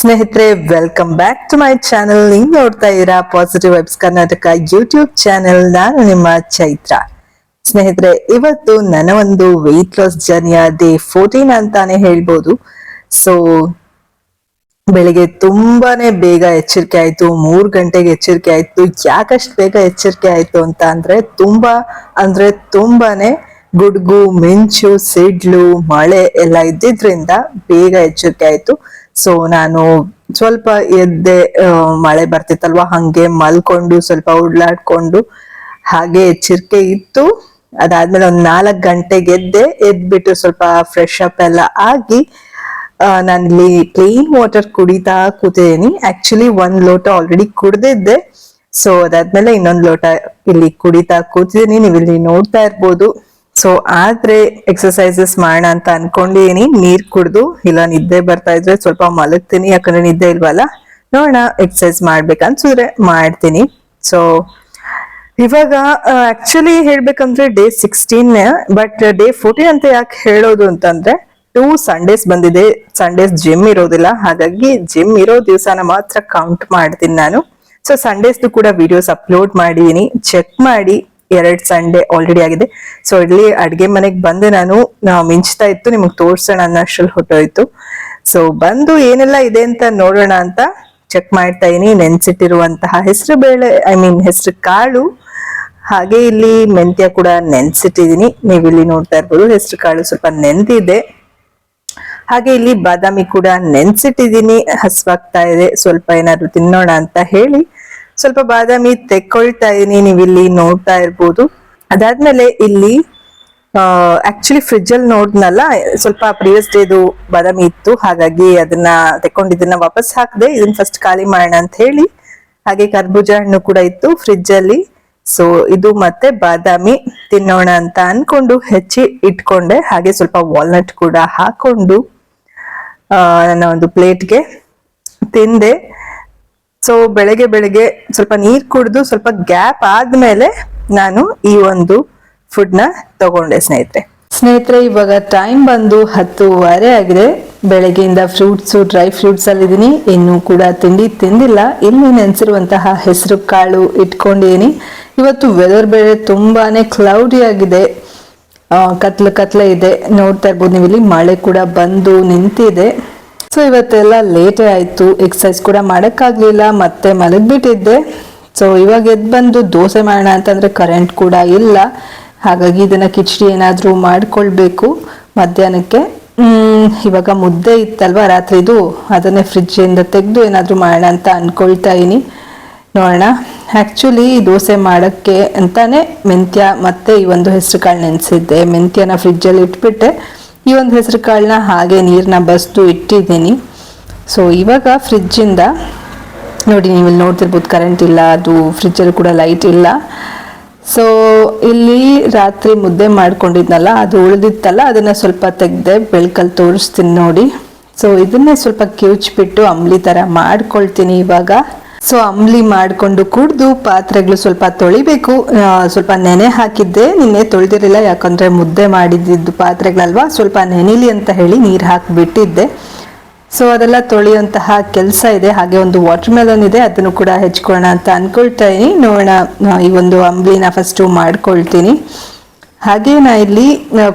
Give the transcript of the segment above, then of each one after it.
ಸ್ನೇಹಿತರೆ, welcome back to my channel. ನೀವು ನೋಡ್ತಾ ಇದ್ದೀರಾ positive vibes Karnataka YouTube channel. ನಾನು ನಿಮ್ಮ ಚೈತ್ರ. ಸ್ನೇಹಿತರೆ, ಇವತ್ತು ನನ್ನ ಒಂದು ವೆಯ್ಟ್ ಲಾಸ್ ಜರ್ನಿಯ ಡೇ 14 ಅಂತಾನೆ ಹೇಳ್ಬೋದು. ಸೊ ಬೆಳಿಗ್ಗೆ ತುಂಬಾನೇ ಬೇಗ ಎಚ್ಚರಿಕೆ ಆಯ್ತು. 3 ಗಂಟೆಗೆ ಎಚ್ಚರಿಕೆ ಆಯ್ತು. ಯಾಕಷ್ಟು ಬೇಗ ಎಚ್ಚರಿಕೆ ಆಯ್ತು ಅಂತ ಅಂದ್ರೆ ತುಂಬಾನೇ ಗುಡ್ಗು, ಮಿಂಚು, ಸಿಡ್ಲು, ಮಳೆ ಎಲ್ಲ ಇದ್ದಿದ್ರಿಂದ ಬೇಗ ಎಚ್ಚರಿಕೆ ಆಯ್ತು. ಸೊ ನಾನು ಸ್ವಲ್ಪ ಎದ್ದೆ, ಮಳೆ ಬರ್ತಿತ್ತಲ್ವಾ, ಹಂಗೆ ಮಲ್ಕೊಂಡು ಸ್ವಲ್ಪ ಉಡ್ಲಾಡ್ಕೊಂಡು ಹಾಗೆ ಎಚ್ಚರಿಕೆ ಇತ್ತು. ಅದಾದ್ಮೇಲೆ ಒಂದ್ 4 ಗಂಟೆಗೆ ಎದ್ಬಿಟ್ಟು ಸ್ವಲ್ಪ ಫ್ರೆಶ್ ಅಪ್ ಎಲ್ಲ ಆಗಿ ನಾನಿಲ್ಲಿ ಕ್ಲೀನ್ ವಾಟರ್ ಕುಡಿತಾ ಕೂತಿದ್ದೀನಿ. ಆಕ್ಚುಲಿ 1 ಲೋಟ ಆಲ್ರೆಡಿ ಕುಡ್ದಿದ್ದೆ. ಸೊ ಅದಾದ್ಮೇಲೆ ಇನ್ನೊಂದು ಲೋಟ ಇಲ್ಲಿ ಕುಡಿತಾ ಕೂತಿದ್ದೀನಿ. ನೀವು ಇಲ್ಲಿ ನೋಡ್ತಾ ಇರ್ಬೋದು. ಸೊ ಆದ್ರೆ ಎಕ್ಸರ್ಸೈಸಸ್ ಮಾಡೋಣ ಅಂತ ಅನ್ಕೊಂಡಿದೀನಿ. ನೀರ್ ಕುಡ್ದು, ಇಲ್ಲ ನಿದ್ದೆ ಬರ್ತಾ ಇದ್ರೆ ಸ್ವಲ್ಪ ಮಲಗ್ತೀನಿ, ಯಾಕಂದ್ರೆ ನಿದ್ದೆ ಇಲ್ವಲ್ಲ. ನೋಡೋಣ, ಎಕ್ಸರ್ಸೈಸ್ ಮಾಡ್ಬೇಕನ್ಸಿದ್ರೆ ಮಾಡ್ತೀನಿ. ಸೊ ಇವಾಗ ಆಕ್ಚುಲಿ ಹೇಳ್ಬೇಕಂದ್ರೆ ಡೇ 16, ಬಟ್ ಡೇ 14 ಅಂತ ಯಾಕೆ ಹೇಳೋದು ಅಂತಂದ್ರೆ 2 ಸಂಡೇಸ್ ಬಂದಿದೆ. ಸಂಡೇಸ್ ಜಿಮ್ ಇರೋದಿಲ್ಲ, ಹಾಗಾಗಿ ಜಿಮ್ ಇರೋ ದಿವಸನ ಮಾತ್ರ ಕೌಂಟ್ ಮಾಡ್ತೀನಿ ನಾನು. ಸೊ ಸಂಡೇಸ್ದು ಕೂಡ ವಿಡಿಯೋಸ್ ಅಪ್ಲೋಡ್ ಮಾಡಿದೀನಿ, ಚೆಕ್ ಮಾಡಿ. 2 ಸಂಡೇ ಆಲ್ರೆಡಿ ಆಗಿದೆ. ಸೊ ಇಲ್ಲಿ ಅಡ್ಗೆ ಮನೆಗೆ ಬಂದು ನಾನು ಮಿಂಚ್ತಾ ಇತ್ತು, ನಿಮಗ್ ತೋರ್ಸೋಣ ಅನ್ನೋಷ್ಟ್ರಲ್ಲಿ ಹೊಟ್ಟೋಯ್ತು. ಸೊ ಬಂದು ಏನೆಲ್ಲ ಇದೆ ಅಂತ ನೋಡೋಣ ಅಂತ ಚೆಕ್ ಮಾಡ್ತಾ ಇದೀನಿ. ನೆನ್ಸಿಟ್ಟಿರುವಂತಹ ಹೆಸರು ಕಾಳು, ಹಾಗೆ ಇಲ್ಲಿ ಮೆಂತ್ಯ ಕೂಡ ನೆನ್ಸಿಟ್ಟಿದೀನಿ. ನೀವು ಇಲ್ಲಿ ನೋಡ್ತಾ ಇರ್ಬೋದು, ಹೆಸರು ಕಾಳು ಸ್ವಲ್ಪ ನೆಂದಿದೆ. ಹಾಗೆ ಇಲ್ಲಿ ಬಾದಾಮಿ ಕೂಡ ನೆನ್ಸಿಟ್ಟಿದೀನಿ. ಹಸ್ವಾಗ್ತಾ ಇದೆ, ಸ್ವಲ್ಪ ಏನಾದ್ರು ತಿನ್ನೋಣ ಅಂತ ಹೇಳಿ ಸ್ವಲ್ಪ ಬಾದಾಮಿ ತೆಕ್ಕೊಳ್ತಾ ಇದೀನಿ. ನೀವು ಇಲ್ಲಿ ನೋಡ್ತಾ ಇರ್ಬೋದು. ಅದಾದ್ಮೇಲೆ ಇಲ್ಲಿ ಆಕ್ಚುಲಿ ಫ್ರಿಜ್ ಅಲ್ಲಿ ನೋಡ್ನಲ್ಲ, ಸ್ವಲ್ಪ ಪ್ರೀವಿಯಸ್ ಡೇದು ಬಾದಾಮಿ ಇತ್ತು, ಹಾಗಾಗಿ ಅದನ್ನ ತೆಕ್ಕೊಂಡಿದ್ದನ್ನ ವಾಪಸ್ ಹಾಕದೆ, ಇದನ್ನ ಫಸ್ಟ್ ಖಾಲಿ ಮಾಡೋಣ ಅಂತ ಹೇಳಿ. ಹಾಗೆ ಕರ್ಬೂಜ ಹಣ್ಣು ಕೂಡ ಇತ್ತು ಫ್ರಿಜ್ ಅಲ್ಲಿ. ಸೊ ಇದು ಮತ್ತೆ ಬಾದಾಮಿ ತಿನ್ನೋಣ ಅಂತ ಅನ್ಕೊಂಡು ಹೆಚ್ಚಿ ಇಟ್ಕೊಂಡೆ. ಹಾಗೆ ಸ್ವಲ್ಪ ವಾಲ್ನಟ್ ಕೂಡ ಹಾಕೊಂಡು ನನ್ನ ಒಂದು ಪ್ಲೇಟ್ಗೆ ತಿಂದೆ. ಸೊ ಬೆಳಗ್ಗೆ ಸ್ವಲ್ಪ ನೀರ್ ಕುಡಿದು ಸ್ವಲ್ಪ ಗ್ಯಾಪ್ ಆದ್ಮೇಲೆ ನಾನು ಈ ಒಂದು ಫುಡ್ ನ ತಗೊಂಡೆ. ಸ್ನೇಹಿತರೆ ಇವಾಗ ಟೈಮ್ ಬಂದು 10:30 ಆಗಿದೆ. ಬೆಳಗ್ಗೆಯಿಂದ ಡ್ರೈ ಫ್ರೂಟ್ಸ್ ಅಲ್ಲಿ ಇದೀನಿ. ಇನ್ನೂ ಕೂಡ ತಿಂದಿಲ್ಲ. ಇಲ್ಲಿ ನೆನ್ಸಿರುವಂತಹ ಹೆಸರು ಕಾಳು ಇಟ್ಕೊಂಡಿದೀನಿ. ಇವತ್ತು ವೆದರ್ ಬೇರೆ ತುಂಬಾನೇ ಕ್ಲೌಡಿ ಆಗಿದೆ, ಕತ್ಲೆ ಇದೆ. ನೋಡ್ತಾ ಇರ್ಬೋದು ನೀವು ಇಲ್ಲಿ, ಮಳೆ ಕೂಡ ಬಂದು ನಿಂತಿದೆ. ಸೊ ಇವತ್ತೆಲ್ಲ ಲೇಟೇ ಆಯ್ತು, ಎಕ್ಸರ್ಸೈಸ್ ಕೂಡ ಮಾಡಕ್ಕಾಗ್ಲಿಲ್ಲ, ಮತ್ತೆ ಮಲಗ್ಬಿಟ್ಟಿದ್ದೆ. ಸೊ ಇವಾಗ ಎದ್ದು ಬಂದು ದೋಸೆ ಮಾಡೋಣ ಅಂತಂದ್ರೆ ಕರೆಂಟ್ ಕೂಡ ಇಲ್ಲ, ಹಾಗಾಗಿ ಇದನ್ನ ಕಿಚಡಿ ಏನಾದ್ರೂ ಮಾಡ್ಕೊಳ್ಬೇಕು ಮಧ್ಯಾಹ್ನಕ್ಕೆ. ಇವಾಗ ಮುದ್ದೆ ಇತ್ತಲ್ವಾ ರಾತ್ರಿದು, ಅದನ್ನೇ ಫ್ರಿಜ್ ಇಂದ ತೆಗೆದು ಏನಾದ್ರೂ ಮಾಡೋಣ ಅಂತ ಅನ್ಕೊಳ್ತಾ ಇದೀನಿ. ನೋಡೋಣ. ಆಕ್ಚುಲಿ ದೋಸೆ ಮಾಡಕ್ಕೆ ಅಂತಾನೆ ಮೆಂತ್ಯ ಮತ್ತೆ ಈ ಒಂದು ಹೆಸರು ಕಾಳು ನೆನೆಸಿದ್ದೆ. ಮೆಂತ್ಯನ ಫ್ರಿಜ್ಜಲ್ಲಿ ಇಟ್ಬಿಟ್ಟೆ, ಈ ಒಂದು ಹೆಸರು ಕಾಳನ್ನ ಹಾಗೆ ನೀರನ್ನ ಬಸ್ದು ಇಟ್ಟಿದ್ದೀನಿ. ಸೊ ಇವಾಗ ಫ್ರಿಜ್ಜಿಂದ ನೋಡಿ, ನೀವು ಇಲ್ಲಿ ನೋಡ್ತಿರ್ಬೋದು ಕರೆಂಟ್ ಇಲ್ಲ, ಅದು ಫ್ರಿಜ್ಜಲ್ಲಿ ಕೂಡ ಲೈಟ್ ಇಲ್ಲ. ಸೊ ಇಲ್ಲಿ ರಾತ್ರಿ ಮುದ್ದೆ ಮಾಡ್ಕೊಂಡಿದ್ನಲ್ಲ, ಅದು ಉಳಿದಿತ್ತಲ್ಲ, ಅದನ್ನ ಸ್ವಲ್ಪ ತೆಗೆದೆ, ಬೆಳಕಲ್ಲಿ ತೋರಿಸ್ತೀನಿ ನೋಡಿ. ಸೊ ಇದನ್ನೇ ಸ್ವಲ್ಪ ಕಿವುಚ್ಬಿಟ್ಟು ಅಂಬ್ಲಿ ತರ ಮಾಡ್ಕೊಳ್ತೀನಿ ಇವಾಗ. ಸೊ ಅಂಬ್ಲಿ ಮಾಡ್ಕೊಂಡು ಕುಡ್ದು ಪಾತ್ರೆಗಳು ಸ್ವಲ್ಪ ತೊಳಿಬೇಕು. ಸ್ವಲ್ಪ ನೆನೆ ಹಾಕಿದ್ದೆ, ನಿನ್ನೆ ತೊಳೆದಿರಲಿಲ್ಲ, ಯಾಕಂದ್ರೆ ಮುದ್ದೆ ಮಾಡಿದ್ದು ಪಾತ್ರೆಗಳಲ್ವಾ, ಸ್ವಲ್ಪ ನೆನಿಲಿ ಅಂತ ಹೇಳಿ ನೀರು ಹಾಕಿಬಿಟ್ಟಿದ್ದೆ. ಸೊ ಅದೆಲ್ಲ ತೊಳೆಯುವಂತಹ ಕೆಲಸ ಇದೆ. ಹಾಗೆ ಒಂದು ವಾಟರ್ ಮೆಲನ್ ಇದೆ, ಅದನ್ನು ಕೂಡ ಹೆಚ್ಕೊಳ್ಳೋಣ ಅಂತ ಅನ್ಕೊಳ್ತಾ ಇದೀನಿ. ನೋಡೋಣ, ಈ ಒಂದು ಅಂಬ್ಲಿನ ಫಸ್ಟು ಮಾಡ್ಕೊಳ್ತೀನಿ. ಹಾಗೆ ನಾ ಇಲ್ಲಿ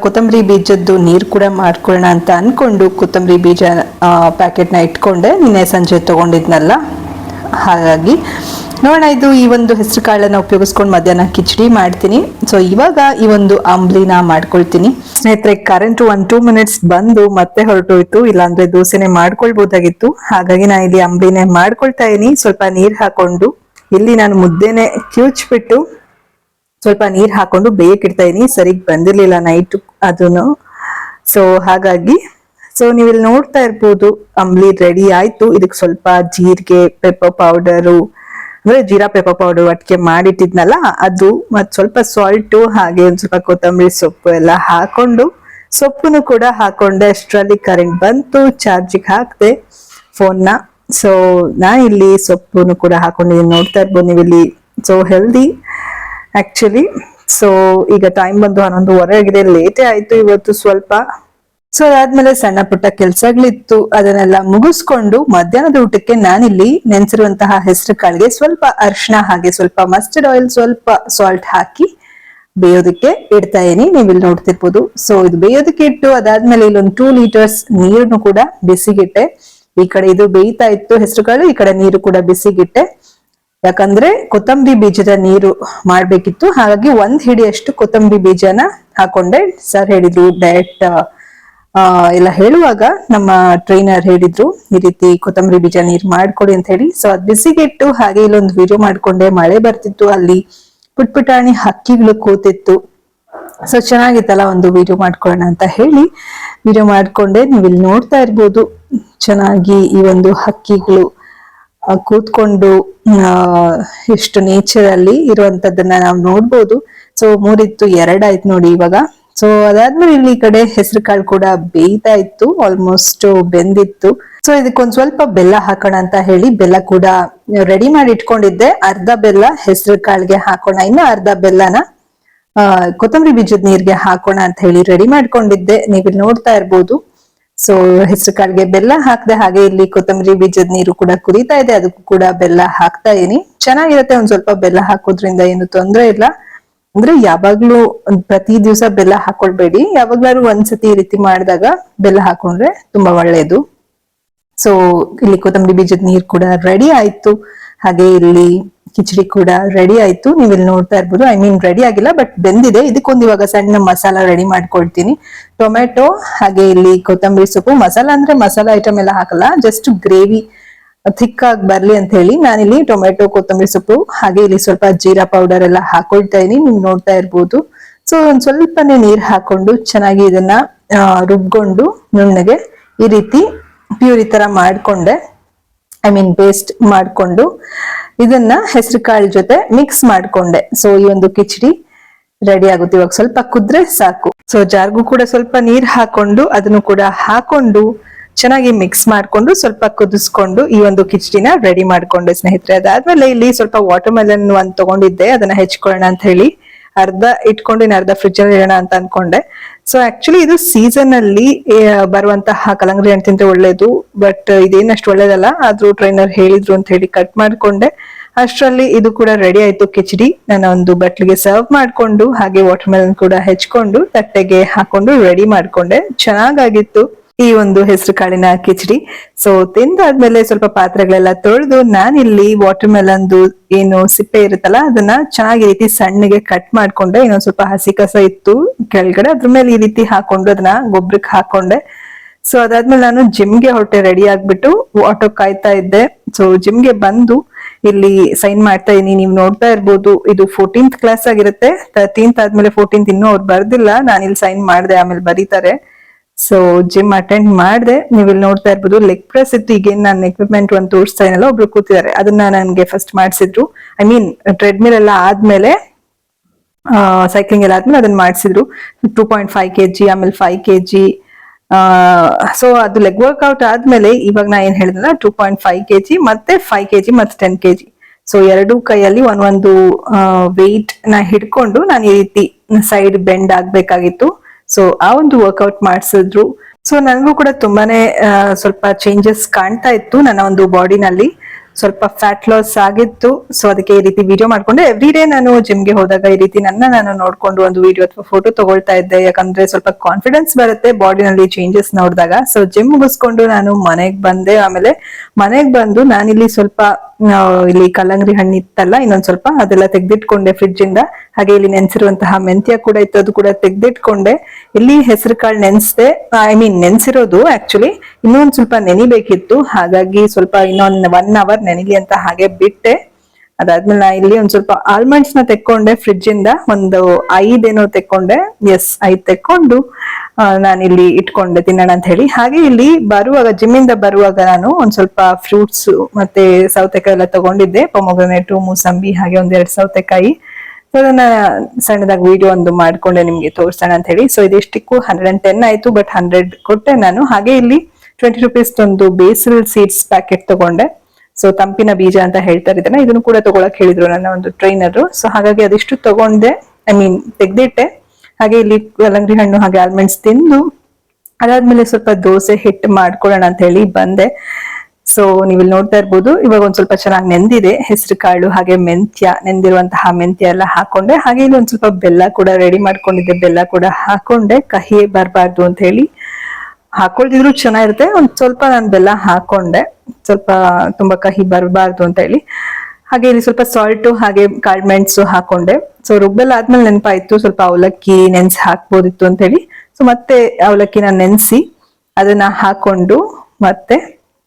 ಕೊತ್ತಂಬರಿ ಬೀಜದ್ದು ನೀರು ಕೂಡ ಮಾಡ್ಕೊಳ್ಳೋಣ ಅಂತ ಅನ್ಕೊಂಡು ಕೊತ್ತಂಬರಿ ಬೀಜ ಪ್ಯಾಕೆಟ್ನ ಇಟ್ಕೊಂಡೆ, ನಿನ್ನೆ ಸಂಜೆ ತಗೊಂಡಿದ್ನಲ್ಲ, ಹಾಗಾಗಿ ನೋಡೋಣ. ಈ ಒಂದು ಹೆಸರು ಕಾಳನ್ನ ಉಪಯೋಗಿಸ್ಕೊಂಡು ಮಧ್ಯಾಹ್ನ ಕಿಚಡಿ ಮಾಡ್ತೀನಿ. ಸೊ ಇವಾಗ ಈ ಒಂದು ಅಂಬ್ಲಿನ ಮಾಡ್ಕೊಳ್ತೀನಿ. ಸ್ನೇಹಿತರೆ, ಕರೆಂಟ್ 1-2 ಮಿನಿಟ್ಸ್ ಬಂದು ಮತ್ತೆ ಹೊರಟೋಯ್ತು, ಇಲ್ಲಾಂದ್ರೆ ದೋಸೆನೆ ಮಾಡ್ಕೊಳ್ಬೋದಾಗಿತ್ತು. ಹಾಗಾಗಿ ನಾನು ಇಲ್ಲಿ ಅಂಬ್ಲಿನೇ ಮಾಡ್ಕೊಳ್ತಾ ಇದೀನಿ. ಸ್ವಲ್ಪ ನೀರ್ ಹಾಕೊಂಡು ಇಲ್ಲಿ ನಾನು ಮುದ್ದೆನೆ ಕಿವುಚ್ಬಿಟ್ಟು ಸ್ವಲ್ಪ ನೀರ್ ಹಾಕೊಂಡು ಬೇಯಕ್ಕಿಡ್ತಾ ಇದೀನಿ. ಸರಿಗ್ ಬಂದಿರ್ಲಿಲ್ಲ ನೈಟ್ ಅದನ್ನು. ಸೊ ಹಾಗಾಗಿ ನೀವು ಇಲ್ಲಿ ನೋಡ್ತಾ ಇರ್ಬೋದು, ಅಂಬ್ಲಿ ರೆಡಿ ಆಯ್ತು. ಇದಕ್ಕೆ ಸ್ವಲ್ಪ ಜೀರಿಗೆ, ಪೆಪ್ಪರ್ ಪೌಡರು, ಅಂದ್ರೆ ಜೀರಾ ಪೆಪ್ಪರ್ ಪೌಡರ್ ಒಟ್ಟಿಗೆ ಮಾಡಿಟ್ಟಿದ್ನಲ್ಲ ಅದು, ಮತ್ತೆ ಸ್ವಲ್ಪ ಸಾಲ್ಟು, ಹಾಗೆ ಒಂದ್ ಸ್ವಲ್ಪ ಕೊತ್ತಂಬರಿ ಸೊಪ್ಪು ಎಲ್ಲ ಹಾಕೊಂಡು, ಸೊಪ್ಪನ್ನು ಕೂಡ ಹಾಕೊಂಡೆ. ಅಷ್ಟರಲ್ಲಿ ಕರೆಂಟ್ ಬಂತು, ಚಾರ್ಜಿಗೆ ಹಾಕ್ದೆ ಫೋನ್ನ. ಸೊ ನಾ ಇಲ್ಲಿ ಸೊಪ್ಪನ್ನು ಕೂಡ ಹಾಕೊಂಡಿದ್ದೀನಿ, ನೋಡ್ತಾ ಇರ್ಬೋದು ನೀವು ಇಲ್ಲಿ. So healthy actually. ಸೊ ಈಗ ಟೈಮ್ ಬಂದು 11:30 ಆಗಿದೆ, ಲೇಟೇ ಆಯ್ತು ಇವತ್ತು ಸ್ವಲ್ಪ. ಸೊ ಅದಾದ್ಮೇಲೆ ಸಣ್ಣ ಪುಟ್ಟ ಕೆಲ್ಸಗಳಿತ್ತು, ಅದನ್ನೆಲ್ಲ ಮುಗಿಸ್ಕೊಂಡು ಮಧ್ಯಾಹ್ನದ ಊಟಕ್ಕೆ ನಾನಿಲ್ಲಿ ನೆನ್ಸಿರುವಂತಹ ಹೆಸರು ಕಾಳಿಗೆ ಸ್ವಲ್ಪ ಅರಿಶಿನ ಹಾಗೆ ಸ್ವಲ್ಪ ಮಸ್ಟರ್ಡ್ ಆಯಿಲ್ ಸ್ವಲ್ಪ ಸಾಲ್ಟ್ ಹಾಕಿ ಬೇಯೋದಕ್ಕೆ ಇಡ್ತಾ ಇದೀನಿ. ನೀವು ಇಲ್ಲಿ ನೋಡ್ತಿರ್ಬೋದು. ಸೊ ಇದು ಬೇಯೋದಕ್ಕೆ ಇಟ್ಟು ಅದಾದ್ಮೇಲೆ ಇಲ್ಲೊಂದು 2 ಲೀಟರ್ಸ್ ನೀರನ್ನು ಕೂಡ ಬಿಸಿಗಿಟ್ಟೆ. ಈ ಕಡೆ ಇದು ಬೇಯ್ತಾ ಇತ್ತು ಹೆಸರು ಕಾಳು, ಈ ಕಡೆ ನೀರು ಕೂಡ ಬಿಸಿಗಿಟ್ಟೆ. ಯಾಕಂದ್ರೆ ಕೊತ್ತಂಬರಿ ಬೀಜದ ನೀರು ಮಾಡ್ಬೇಕಿತ್ತು, ಹಾಗಾಗಿ 1 ಹಿಡಿಯಷ್ಟು ಕೊತ್ತಂಬರಿ ಬೀಜನ ಹಾಕೊಂಡೆ. ಸರ್ ಹೇಳಿದ್ರು ಡಯಟ್ ಎಲ್ಲ ಹೇಳುವಾಗ ನಮ್ಮ ಟ್ರೈನರ್ ಹೇಳಿದ್ರು ಈ ರೀತಿ ಕೊತ್ತಂಬರಿ ಬೀಜ ನೀರು ಮಾಡ್ಕೊಡಿ ಅಂತ ಹೇಳಿ. ಸೊ ಅದ್ ಬಿಸಿಗಿಟ್ಟು ಹಾಗೆ ಇಲ್ಲೊಂದು ವಿಡಿಯೋ ಮಾಡ್ಕೊಂಡೆ. ಮಳೆ ಬರ್ತಿತ್ತು, ಅಲ್ಲಿ ಪುಟ್ಪುಟಾಣಿ ಹಕ್ಕಿಗಳು ಕೂತಿತ್ತು. ಸೊ ಚೆನ್ನಾಗಿತ್ತಲ್ಲ, ಒಂದು ವಿಡಿಯೋ ಮಾಡ್ಕೊಳ್ಳೋಣ ಅಂತ ಹೇಳಿ ವಿಡಿಯೋ ಮಾಡ್ಕೊಂಡೆ. ನೀವು ಇಲ್ಲಿ ನೋಡ್ತಾ ಇರ್ಬೋದು ಚೆನ್ನಾಗಿ ಈ ಒಂದು ಹಕ್ಕಿಗಳು ಕೂತ್ಕೊಂಡು ಎಷ್ಟು ನೇಚರ್ ಅಲ್ಲಿ ಇರುವಂತದ್ದನ್ನ ನಾವು ನೋಡ್ಬೋದು. ಸೊ 3 ಇತ್ತು, 2 ಆಯ್ತು ನೋಡಿ ಇವಾಗ. ಸೊ ಅದಾದ್ಮೇಲೆ ಇಲ್ಲಿ ಈ ಕಡೆ ಹೆಸರು ಕಾಳು ಕೂಡ ಬೇಯ್ತಾ ಇತ್ತು, ಆಲ್ಮೋಸ್ಟ್ ಬೆಂದಿತ್ತು. ಸೊ ಇದಕ್ಕೊಂದ್ ಸ್ವಲ್ಪ ಬೆಲ್ಲ ಹಾಕೋಣ ಅಂತ ಹೇಳಿ ಬೆಲ್ಲ ಕೂಡ ರೆಡಿ ಮಾಡಿ ಇಟ್ಕೊಂಡಿದ್ದೆ. ಅರ್ಧ ಬೆಲ್ಲ ಹೆಸರು ಕಾಳಿಗೆ ಹಾಕೋಣ, ಇನ್ನು ಅರ್ಧ ಬೆಲ್ಲನ ಕೊತ್ತಂಬರಿ ಬೀಜದ ನೀರ್ಗೆ ಹಾಕೋಣ ಅಂತ ಹೇಳಿ ರೆಡಿ ಮಾಡ್ಕೊಂಡಿದ್ದೆ. ನೀವಿಲ್ಲಿ ನೋಡ್ತಾ ಇರ್ಬೋದು. ಸೊ ಹೆಸರು ಕಾಳಿಗೆ ಬೆಲ್ಲ ಹಾಕ್ದೆ, ಹಾಗೆ ಇಲ್ಲಿ ಕೊತ್ತಂಬರಿ ಬೀಜದ ನೀರು ಕೂಡ ಕುದೀತಾ ಇದೆ, ಅದಕ್ಕೂ ಕೂಡ ಬೆಲ್ಲ ಹಾಕ್ತಾ ಇದೀನಿ. ಚೆನ್ನಾಗಿರುತ್ತೆ ಒಂದ್ ಸ್ವಲ್ಪ ಬೆಲ್ಲ ಹಾಕೋದ್ರಿಂದ, ಏನು ತೊಂದ್ರೆ ಇಲ್ಲ. ಅಂದ್ರೆ ಯಾವಾಗ್ಲೂ ಪ್ರತಿ ದಿವಸ ಬೆಲ್ಲ ಹಾಕೊಳ್ಬೇಡಿ, ಯಾವಾಗ್ಲಾದ್ರು ಒಂದ್ಸತಿ ಈ ರೀತಿ ಮಾಡಿದಾಗ ಬೆಲ್ಲ ಹಾಕೊಂಡ್ರೆ ತುಂಬಾ ಒಳ್ಳೇದು. ಸೊ ಇಲ್ಲಿ ಕೊತ್ತಂಬರಿ ಬೀಜದ ನೀರ್ ಕೂಡ ರೆಡಿ ಆಯ್ತು, ಹಾಗೆ ಇಲ್ಲಿ ಕಿಚಡಿ ಕೂಡ ರೆಡಿ ಆಯ್ತು. ನೀವು ಇಲ್ಲಿ ನೋಡ್ತಾ ಇರ್ಬೋದು, ಐ ಮೀನ್ ರೆಡಿ ಆಗಿಲ್ಲ ಬಟ್ ಬೆಂದಿದೆ. ಇದಕ್ಕೊಂದು ಇವಾಗ ಸಣ್ಣ ಮಸಾಲ ರೆಡಿ ಮಾಡ್ಕೊಳ್ತೀನಿ. ಟೊಮೆಟೊ ಹಾಗೆ ಇಲ್ಲಿ ಕೊತ್ತಂಬರಿ ಸೊಪ್ಪು, ಮಸಾಲ ಅಂದ್ರೆ ಮಸಾಲ ಐಟಮ್ ಎಲ್ಲ ಹಾಕಲ್ಲ, ಜಸ್ಟ್ ಗ್ರೇವಿ ಥಿಕ್ ಆಗಿ ಬರ್ಲಿ ಅಂತ ಹೇಳಿ ನಾನಿಲ್ಲಿ ಟೊಮೆಟೊ ಕೊತ್ತಂಬರಿ ಸೊಪ್ಪು ಹಾಗೆ ಇಲ್ಲಿ ಸ್ವಲ್ಪ ಜೀರಾ ಪೌಡರ್ ಎಲ್ಲ ಹಾಕೊಳ್ತಾ ಇದೀನಿ. ನೀವು ನೋಡ್ತಾ ಇರ್ಬೋದು. ಸೊ ಒಂದ್ ಸ್ವಲ್ಪನೇ ನೀರ್ ಹಾಕೊಂಡು ಚೆನ್ನಾಗಿ ಇದನ್ನ ರುಬ್ಕೊಂಡು ನುಣ್ಣಗೆ ಈ ರೀತಿ ಪ್ಯೂರಿ ತರ ಮಾಡ್ಕೊಂಡೆ, ಐ ಮೀನ್ ಪೇಸ್ಟ್ ಮಾಡ್ಕೊಂಡು ಇದನ್ನ ಹೆಸರು ಕಾಳು ಜೊತೆ ಮಿಕ್ಸ್ ಮಾಡ್ಕೊಂಡೆ. ಸೊ ಈ ಒಂದು ಕಿಚಡಿ ರೆಡಿ ಆಗುತ್ತೆ. ಇವಾಗ ಸ್ವಲ್ಪ ಕುದ್ರೆ ಸಾಕು. ಸೊ ಜಾರ್ಗೂ ಕೂಡ ಸ್ವಲ್ಪ ನೀರ್ ಹಾಕೊಂಡು ಅದನ್ನು ಕೂಡ ಹಾಕೊಂಡು ಚೆನ್ನಾಗಿ ಮಿಕ್ಸ್ ಮಾಡ್ಕೊಂಡು ಸ್ವಲ್ಪ ಕುದಿಸ್ಕೊಂಡು ಈ ಒಂದು ಕಿಚಡಿನ ರೆಡಿ ಮಾಡ್ಕೊಂಡೆ ಸ್ನೇಹಿತರೆ. ಅದಾದ್ಮೇಲೆ ಇಲ್ಲಿ ಸ್ವಲ್ಪ ವಾಟರ್ ಮೆಲನ್ ಒಂದ್ ತಗೊಂಡಿದ್ದೆ, ಅದನ್ನ ಹೆಚ್ಕೊಳ್ಳೋಣ ಅಂತ ಹೇಳಿ ಅರ್ಧ ಇಟ್ಕೊಂಡು ಇನ್ನು ಅರ್ಧ ಫ್ರಿಜ್ ಅಲ್ಲಿ ಇಡೋಣ ಅಂತ ಅನ್ಕೊಂಡೆ. ಸೊ ಆಕ್ಚುಲಿ ಇದು ಸೀಸನ್ ಅಲ್ಲಿ ಬರುವಂತಹ ಕಲ್ಲಂಗಡಿ ಹಣ್ಣು ತಿಂದ್ರೆ ಒಳ್ಳೇದು, ಬಟ್ ಇದೇನಷ್ಟು ಒಳ್ಳೇದಲ್ಲ. ಆದ್ರೂ ಟ್ರೈನರ್ ಹೇಳಿದ್ರು ಅಂತ ಹೇಳಿ ಕಟ್ ಮಾಡ್ಕೊಂಡೆ. ಅಷ್ಟರಲ್ಲಿ ಇದು ಕೂಡ ರೆಡಿ ಆಯ್ತು ಕಿಚಡಿ. ನಾನು ಒಂದು ಬಟ್ಲಿಗೆ ಸರ್ವ್ ಮಾಡ್ಕೊಂಡು ಹಾಗೆ ವಾಟರ್ ಮೆಲನ್ ಕೂಡ ಹೆಚ್ಕೊಂಡು ತಟ್ಟೆಗೆ ಹಾಕೊಂಡು ರೆಡಿ ಮಾಡ್ಕೊಂಡೆ. ಚೆನ್ನಾಗಾಗಿತ್ತು ಈ ಒಂದು ಹೆಸರು ಕಾಳಿನ ಕಿಚಡಿ. ಸೊ ತಿಂದಾದ್ಮೇಲೆ ಸ್ವಲ್ಪ ಪಾತ್ರೆಗಳೆಲ್ಲ ತೊಳೆದು ನಾನಿಲ್ಲಿ ವಾಟರ್ ಮೆಲನ್ದು ಏನು ಸಿಪ್ಪೆ ಇರುತ್ತಲ್ಲ ಅದನ್ನ ಚೆನ್ನಾಗಿ ಈ ರೀತಿ ಸಣ್ಣಗೆ ಕಟ್ ಮಾಡ್ಕೊಂಡೆ. ಇನ್ನೊಂದ್ ಸ್ವಲ್ಪ ಹಸಿ ಕಸ ಇತ್ತು ಕೆಳಗಡೆ, ಅದ್ರ ಮೇಲೆ ಈ ರೀತಿ ಹಾಕೊಂಡು ಅದನ್ನ ಗೊಬ್ಬರಕ್ಕೆ ಹಾಕೊಂಡೆ. ಸೊ ಅದಾದ್ಮೇಲೆ ನಾನು ಜಿಮ್ಗೆ ಹೊರಟೆ, ರೆಡಿ ಆಗ್ಬಿಟ್ಟು ಆಟೋ ಕಾಯ್ತಾ ಇದ್ದೆ. ಸೊ ಜಿಮ್ಗೆ ಬಂದು ಇಲ್ಲಿ ಸೈನ್ ಮಾಡ್ತಾ ಇದೀನಿ. ನೀವು ನೋಡ್ತಾ ಇರ್ಬೋದು, ಇದು 14th ಕ್ಲಾಸ್ ಆಗಿರುತ್ತೆ. 13th ಆದ್ಮೇಲೆ 14th ಇನ್ನೂ ಅವ್ರು ಬರ್ದಿಲ್ಲ, ನಾನು ಇಲ್ಲಿ ಸೈನ್ ಮಾಡ್ದೆ, ಆಮೇಲೆ ಬರೀತಾರೆ. ಸೊ ಜಿಮ್ ಅಟೆಂಡ್ ಮಾಡಿದೆ. ನೀವು ಇಲ್ಲಿ ನೋಡ್ತಾ ಇರ್ಬೋದು ಲೆಗ್ ಪ್ರೆಸ್ ಇತ್ತು. ಈಗೇನ್ ನಾನು ಎಕ್ವಿಪ್ಮೆಂಟ್ ಒಂದು ತೋರಿಸ್ತಾ ಇದೆನಲ್ಲ, ಒಬ್ರು ಕೂತಿದ್ದಾರೆ, ಅದನ್ನ ನನ್ಗೆ ಫಸ್ಟ್ ಮಾಡಿಸಿದ್ರು. ಐ ಮೀನ್ ಟ್ರೆಡ್ಮಿಲ್ ಎಲ್ಲ ಆದ್ಮೇಲೆ ಸೈಕ್ಲಿಂಗ್ ಎಲ್ಲ ಆದ್ಮೇಲೆ ಅದನ್ನ ಮಾಡಿಸಿದ್ರು. 2.5 kg ಆಮೇಲೆ 5 kg. ಸೊ ಅದು ಲೆಗ್ ವರ್ಕ್ಔಟ್ ಆದ್ಮೇಲೆ ಇವಾಗ ನಾ ಏನ್ ಹೇಳಿದ್ನಲ್ಲ 2.5 kg ಮತ್ತೆ 5 kg ಮತ್ತೆ 10 kg. ಸೊ ಎರಡು ಕೈಯಲ್ಲಿ ಒಂದೊಂದು ವೆಯ್ಟ್ ನ ಹಿಡ್ಕೊಂಡು ನಾನು ಈ ರೀತಿ ಸೈಡ್ ಬೆಂಡ್ ಆಗ್ಬೇಕಾಗಿತ್ತು. ಸೊ ಆ ಒಂದು ವರ್ಕ್ಔಟ್ ಮಾಡಿಸಿದ್ರು. ಸೊ ನನಗೂ ಕೂಡ ತುಂಬಾನೇ ಸ್ವಲ್ಪ ಚೇಂಜಸ್ ಕಾಣ್ತಾ ಇತ್ತು ನನ್ನ ಒಂದು ಬಾಡಿನಲ್ಲಿ. ಸ್ವಲ್ಪ ಫ್ಯಾಟ್ ಲಾಸ್ ಆಗಿತ್ತು. ಸೊ ಅದಕ್ಕೆ ಈ ರೀತಿ ವಿಡಿಯೋ ಮಾಡ್ಕೊಂಡೆ. ಎವ್ರಿ ಡೇ ನಾನು ಜಿಮ್ಗೆ ಹೋದಾಗ ಈ ರೀತಿ ನಾನು ನೋಡ್ಕೊಂಡು ಒಂದು ವಿಡಿಯೋ ಅಥವಾ ಫೋಟೋ ತಗೊಳ್ತಾ ಇದ್ದೆ, ಯಾಕಂದ್ರೆ ಸ್ವಲ್ಪ ಕಾನ್ಫಿಡೆನ್ಸ್ ಬರುತ್ತೆ ಬಾಡಿನಲ್ಲಿ ಚೇಂಜಸ್ ನೋಡಿದಾಗ. ಸೊ ಜಿಮ್ ಮುಗಿಸ್ಕೊಂಡು ನಾನು ಮನೆಗ್ ಬಂದೆ. ಆಮೇಲೆ ಮನೆಗ್ ಬಂದು ನಾನಿಲ್ಲಿ ಸ್ವಲ್ಪ ಇಲ್ಲಿ ಕಲ್ಲಂಗಡಿ ಹಣ್ಣು ಇತ್ತಲ್ಲ, ಇನ್ನೊಂದ್ ಸ್ವಲ್ಪ ಅದೆಲ್ಲ ತೆಗ್ದಿಟ್ಕೊಂಡೆ ಫ್ರಿಡ್ಜ್ ಇಂದ. ಹಾಗೆ ಇಲ್ಲಿ ನೆನ್ಸಿರುವಂತಹ ಮೆಂತ್ಯ ಕೂಡ ಇತ್ತು, ಅದು ಕೂಡ ತೆಗ್ದಿಟ್ಕೊಂಡೆ. ಇಲ್ಲಿ ಹೆಸರು ಕಾಳು ನೆನ್ಸ್ದೆ, ಐ ಮೀನ್ ನೆನ್ಸಿರೋದು ಆಕ್ಚುಲಿ ಇನ್ನೊಂದ್ ಸ್ವಲ್ಪ ನೆನಿಬೇಕಿತ್ತು, ಹಾಗಾಗಿ ಸ್ವಲ್ಪ ಇನ್ನೊಂದ್ 1 hour ನೆನಿಲಿ ಅಂತ ಹಾಗೆ ಬಿಟ್ಟೆ. ಅದಾದ್ಮೇಲೆ ನಾ ಇಲ್ಲಿ ಒಂದ್ ಸ್ವಲ್ಪ ಆಲ್ಮಂಡ್ಸ್ ನ ತೆಕ್ಕೊಂಡೆ ಫ್ರಿಡ್ಜ್ ಇಂದ, ಒಂದು 5 ಏನೋ ತೆಕ್ಕೊಂಡೆ. ಎಸ್ 5 ತೆಕ್ಕೊಂಡು ನಾನಿಲ್ಲಿ ಇಟ್ಕೊಂಡೆ ತಿನ್ನೋಣ ಅಂತ ಹೇಳಿ. ಹಾಗೆ ಇಲ್ಲಿ ಬರುವಾಗ ಜಿಮ್ ಇಂದ ಬರುವಾಗ ನಾನು ಒಂದ್ ಸ್ವಲ್ಪ ಫ್ರೂಟ್ಸ್ ಮತ್ತೆ ಸೌತೆಕಾಯಿ ಎಲ್ಲ ತಗೊಂಡಿದ್ದೆ, ಪೊಮೊಗ್ರನೇಟು, ಮೂಸಂಬಿ ಹಾಗೆ 1-2 ಸೌತೆಕಾಯಿ. ಅದನ್ನ ಸಣ್ಣದಾಗಿ ವಿಡಿಯೋ ಒಂದು ಮಾಡ್ಕೊಂಡೆ ನಿಮ್ಗೆ ತೋರ್ಸೋಣ ಅಂತ ಹೇಳಿ. ಸೊ ಇದಿಷ್ಟಕ್ಕೂ 110 ಆಯ್ತು, ಬಟ್ 100 ಕೊಟ್ಟೆ ನಾನು. ಹಾಗೆ ಇಲ್ಲಿ 20 rupees ಒಂದು ಬೇಸಿಲ್ ಸೀಡ್ಸ್ ಪ್ಯಾಕೆಟ್ ತಗೊಂಡೆ. ಸೊ ತಂಪಿನ ಬೀಜ ಅಂತ ಹೇಳ್ತಾರೆ ಇದನ್ನ, ಇದನ್ನು ಕೂಡ ತಗೊಳಕ್ ಹೇಳಿದ್ರು ನನ್ನ ಒಂದು ಟ್ರೈನರ್. ಸೊ ಹಾಗಾಗಿ ಅದಿಷ್ಟು ತಗೊಂಡೆ, ಐ ಮೀನ್ ತೆಗ್ದಿಟ್ಟೆ. ಹಾಗೆ ಇಲ್ಲಿ ಕಲ್ಲಂಗಡಿ ಹಣ್ಣು ಹಾಗೆ ಆಲ್ಮಂಡ್ಸ್ ತಿಂದು ಅದಾದ್ಮೇಲೆ ಸ್ವಲ್ಪ ದೋಸೆ ಹಿಟ್ಟು ಮಾಡ್ಕೊಳ್ಳೋಣ ಅಂತ ಹೇಳಿ ಬಂದೆ. ಸೊ ನೀವಿಲ್ಲಿ ನೋಡ್ತಾ ಇರ್ಬೋದು, ಇವಾಗ ಒಂದ್ ಸ್ವಲ್ಪ ಚೆನ್ನಾಗಿ ನೆಂದಿದೆ ಹೆಸರು ಕಾಳು ಹಾಗೆ ಮೆಂತ್ಯ, ನೆಂದಿರುವಂತಹ ಮೆಂತ್ಯ ಎಲ್ಲ ಹಾಕೊಂಡೆ. ಹಾಗೆ ಇಲ್ಲಿ ಒಂದ್ ಸ್ವಲ್ಪ ಬೆಲ್ಲ ಕೂಡ ರೆಡಿ ಮಾಡ್ಕೊಂಡಿದ್ದೆ, ಬೆಲ್ಲ ಕೂಡ ಹಾಕೊಂಡೆ. ಕಹಿ ಬರಬಾರ್ದು ಅಂತ ಹೇಳಿ ಹಾಕೊಳ್ತಿದ್ರು ಚೆನ್ನಾಗಿರುತ್ತೆ. ಒಂದ್ ಸ್ವಲ್ಪ ನಾನು ಬೆಲ್ಲ ಹಾಕೊಂಡೆ, ಸ್ವಲ್ಪ ತುಂಬಾ ಕಹಿ ಬರಬಾರ್ದು ಅಂತ ಹೇಳಿ. ಹಾಗೆ ಇಲ್ಲಿ ಸ್ವಲ್ಪ ಸಾಲ್ಟು ಹಾಗೆ ಕಾಳು ಮೆಣಸು ಹಾಕೊಂಡೆ. ಸೊ ರುಬ್ಬೆಲ್ಲ ಆದ್ಮೇಲೆ ನೆನಪಾಯ್ತು ಸ್ವಲ್ಪ ಅವಲಕ್ಕಿ ನೆನ್ಸಿ ಹಾಕ್ಬೋದಿತ್ತು ಅಂತ ಹೇಳಿ. ಸೊ ಮತ್ತೆ ಅವಲಕ್ಕಿನ ನೆನ್ಸಿ ಅದನ್ನ ಹಾಕೊಂಡು ಮತ್ತೆ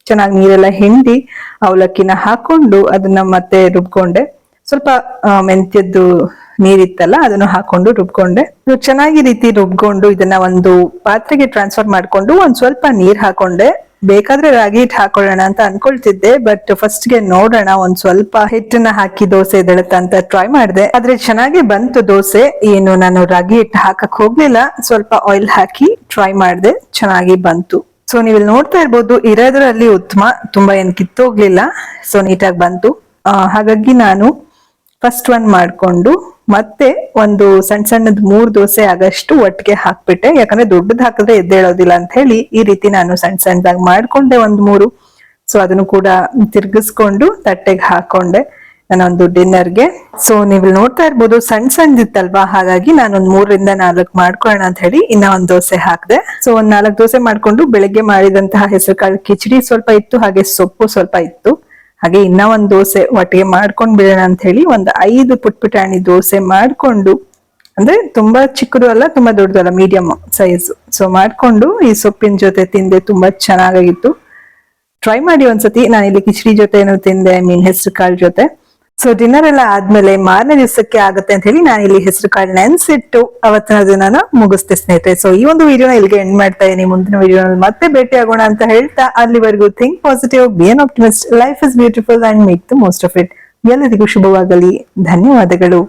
ಚೆನ್ನಾಗಿ ನೀರೆಲ್ಲ ಹಿಂಡಿ ಅವಲಕ್ಕಿನ ಹಾಕೊಂಡು ಅದನ್ನ ಮತ್ತೆ ರುಬ್ಕೊಂಡೆ. ಸ್ವಲ್ಪ ಮೆಂತ್ಯದ್ದು ನೀರಿತ್ತಲ್ಲ ಅದನ್ನು ಹಾಕೊಂಡು ರುಬ್ಕೊಂಡೆ. ಚೆನ್ನಾಗಿ ರೀತಿ ರುಬ್ಕೊಂಡು ಇದನ್ನ ಒಂದು ಪಾತ್ರೆಗೆ ಟ್ರಾನ್ಸ್ಫರ್ ಮಾಡ್ಕೊಂಡು ಒಂದ್ ಸ್ವಲ್ಪ ನೀರ್ ಹಾಕೊಂಡೆ. ಬೇಕಾದ್ರೆ ರಾಗಿ ಹಿಟ್ಟು ಹಾಕೊಳ್ಳೋಣ ಅಂತ ಅನ್ಕೊಳ್ತಿದ್ದೆ, ಬಟ್ ಫಸ್ಟ್ ಗೆ ನೋಡೋಣ ಒಂದ್ ಸ್ವಲ್ಪ ಹಿಟ್ಟನ್ನ ಹಾಕಿ ದೋಸೆ ಎದ್ದೇಳುತ್ತ ಅಂತ ಟ್ರೈ ಮಾಡಿದೆ. ಆದ್ರೆ ಚೆನ್ನಾಗಿ ಬಂತು ದೋಸೆ. ಏನು ನಾನು ರಾಗಿ ಹಿಟ್ಟು ಹಾಕಕ್ ಹೋಗ್ಲಿಲ್ಲ, ಸ್ವಲ್ಪ ಆಯಿಲ್ ಹಾಕಿ ಟ್ರೈ ಮಾಡಿದೆ, ಚೆನ್ನಾಗಿ ಬಂತು. ಸೊ ನೀವು ಇಲ್ಲಿ ನೋಡ್ತಾ ಇರ್ಬೋದು, ಇರೋದ್ರಲ್ಲಿ ಉತ್ತಮ, ತುಂಬಾ ಏನ್ ಕಿತ್ತೋಗ್ಲಿಲ್ಲ. ಸೊ ನೀಟಾಗಿ ಬಂತು. ಹಾಗಾಗಿ ನಾನು ಫಸ್ಟ್ ಒನ್ ಮಾಡ್ಕೊಂಡು ಮತ್ತೆ ಒಂದು ಸಣ್ಣ ಸಣ್ಣದ್ 3 ದೋಸೆ ಆಗಷ್ಟು ಒಟ್ಟಿಗೆ ಹಾಕ್ಬಿಟ್ಟೆ. ಯಾಕಂದ್ರೆ ದೊಡ್ಡದ್ ಹಾಕಿದ್ರೆ ಎದ್ದೇಳೋದಿಲ್ಲ ಅಂತ ಹೇಳಿ ಈ ರೀತಿ ನಾನು ಸಣ್ಣ ಸಣ್ಣದಾಗಿ ಮಾಡ್ಕೊಂಡೆ ಒಂದ್ 3. ಸೊ ಅದನ್ನು ಕೂಡ ತಿರ್ಗಿಸ್ಕೊಂಡು ತಟ್ಟೆಗೆ ಹಾಕೊಂಡೆ ನಾನೊಂದು ಡಿನ್ನರ್ಗೆ. ಸೊ ನೀವು ನೋಡ್ತಾ ಇರ್ಬೋದು ಸಣ್ಣ ಸಣ್ಣದಿತ್ತಲ್ವಾ, ಹಾಗಾಗಿ ನಾನೊಂದ್ 3 ರಿಂದ 4 ಮಾಡ್ಕೊಳ್ಳೋಣ ಅಂತ ಹೇಳಿ ಇನ್ನ ಒಂದ್ ದೋಸೆ ಹಾಕ್ದೆ. ಸೊ ಒಂದ್ 4 ದೋಸೆ ಮಾಡ್ಕೊಂಡು ಬೆಳಿಗ್ಗೆ ಮಾಡಿದಂತಹ ಹೆಸರು ಕಾಳು ಕಿಚಡಿ ಸ್ವಲ್ಪ ಇತ್ತು, ಹಾಗೆ ಸೊಪ್ಪು ಸ್ವಲ್ಪ ಇತ್ತು. ಹಾಗೆ ಇನ್ನ ಒಂದ್ ದೋಸೆ ಒಟ್ಟಿಗೆ ಮಾಡ್ಕೊಂಡ್ ಬಿಡೋಣ ಅಂತ ಹೇಳಿ ಒಂದ್ 5 ಪುಟಾಣಿ ದೋಸೆ ಮಾಡ್ಕೊಂಡು, ಅಂದ್ರೆ ತುಂಬಾ ಚಿಕ್ಕದು ಅಲ್ಲ ತುಂಬಾ ದೊಡ್ಡದು ಅಲ್ಲ, ಮೀಡಿಯಂ ಸೈಜ್. ಸೊ ಮಾಡ್ಕೊಂಡು ಈ ಸೊಪ್ಪಿನ ಜೊತೆ ತಿಂದೆ, ತುಂಬಾ ಚೆನ್ನಾಗಿತ್ತು. ಟ್ರೈ ಮಾಡಿ ಒಂದ್ಸತಿ. ನಾನು ಇಲ್ಲಿ ಕಿಚಡಿ ಜೊತೆ ಏನೋ ತಿಂದೆ, ಹೆಸರು ಕಾಳು ಜೊತೆ. ಸೊ ಡಿನ್ನರ್ ಎಲ್ಲ ಆದ್ಮೇಲೆ ಮಾರನೇ ದಿವಸಕ್ಕೆ ಆಗುತ್ತೆ ಅಂತ ಹೇಳಿ ನಾನು ಇಲ್ಲಿ ಹೆಸರು ಕಾಳು ನೆನ್ಸಿಟ್ಟು ಅವತ್ತಿನ ದಿನ ಮುಗಿಸ್ತೆ ಸ್ನೇಹಿತರೆ. ಸೊ ಈ ಒಂದು ವಿಡಿಯೋನ ಇಲ್ಲಿಗೆ ಎಂಡ್ ಮಾಡ್ತಾ ಇದೀನಿ. ಮುಂದಿನ ವಿಡಿಯೋನಲ್ಲಿ ಮತ್ತೆ ಭೇಟಿ ಆಗೋಣ ಅಂತ ಹೇಳ್ತಾ, ಅಲ್ಲಿವರೆಗೂ think positive, be an optimist, life is beautiful and make the most of it. ಎಲ್ಲರಿಗೂ ಶುಭವಾಗಲಿ. ಧನ್ಯವಾದಗಳು.